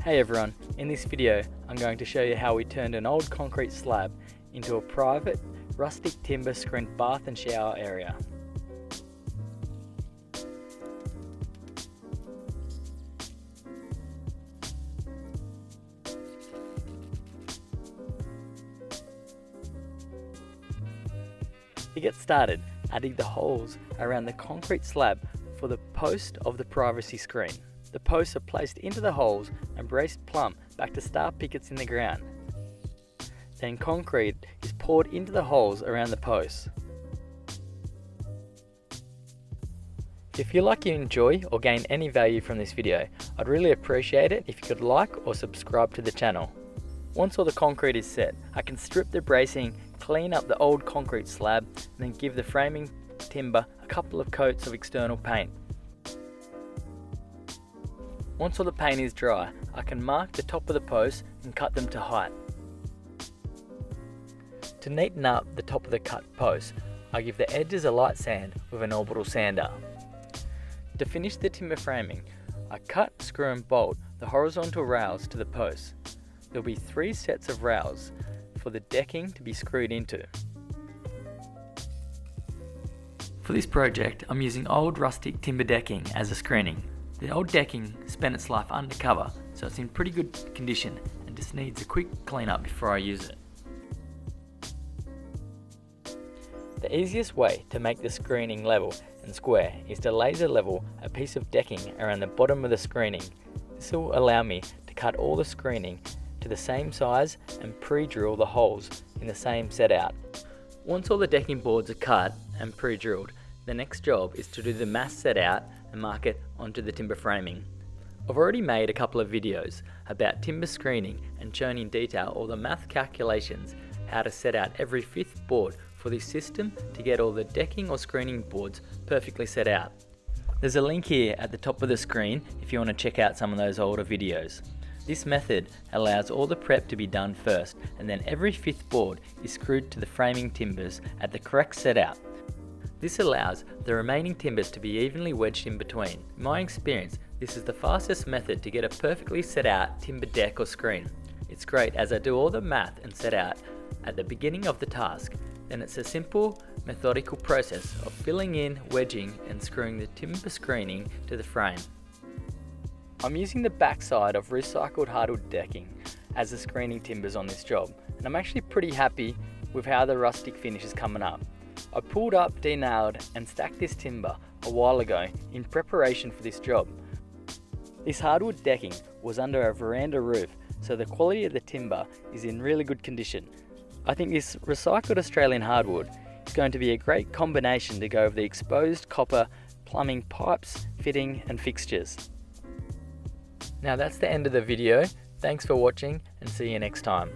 Hey everyone, in this video I'm going to show you how we turned an old concrete slab into a private, rustic timber screened bath and shower area. To get started, I dig the holes around the concrete slab for the post of the privacy screen. The posts are placed into the holes and braced plumb back to star pickets in the ground. Then concrete is poured into the holes around the posts. If you feel like you enjoy or gain any value from this video, I'd really appreciate it if you could like or subscribe to the channel. Once all the concrete is set, I can strip the bracing, clean up the old concrete slab, and then give the framing timber a couple of coats of external paint. Once all the paint is dry, I can mark the top of the posts and cut them to height. To neaten up the top of the cut posts, I give the edges a light sand with an orbital sander. To finish the timber framing, I cut, screw and bolt the horizontal rails to the posts. There will be 3 sets of rails for the decking to be screwed into. For this project, I'm using old rustic timber decking as a screening. The old decking spent its life undercover, so it's in pretty good condition and just needs a quick cleanup before I use it. The easiest way to make the screening level and square is to laser level a piece of decking around the bottom of the screening. This will allow me to cut all the screening to the same size and pre-drill the holes in the same set out. Once all the decking boards are cut and pre-drilled, the next job is to do the mass set out and mark it onto the timber framing. I've already made a couple of videos about timber screening and shown in detail all the math calculations, how to set out every 5th board for this system to get all the decking or screening boards perfectly set out. There's a link here at the top of the screen if you want to check out some of those older videos. This method allows all the prep to be done first, and then every 5th board is screwed to the framing timbers at the correct set out. This allows the remaining timbers to be evenly wedged in between. In my experience, this is the fastest method to get a perfectly set out timber deck or screen. It's great as I do all the math and set out at the beginning of the task. Then it's a simple, methodical process of filling in, wedging and screwing the timber screening to the frame. I'm using the backside of recycled hardwood decking as the screening timbers on this job, and I'm actually pretty happy with how the rustic finish is coming up. I pulled up, de-nailed and stacked this timber a while ago in preparation for this job. This hardwood decking was under a veranda roof, so the quality of the timber is in really good condition. I think this recycled Australian hardwood is going to be a great combination to go with the exposed copper plumbing pipes, fitting and fixtures. Now that's the end of the video. Thanks for watching and see you next time.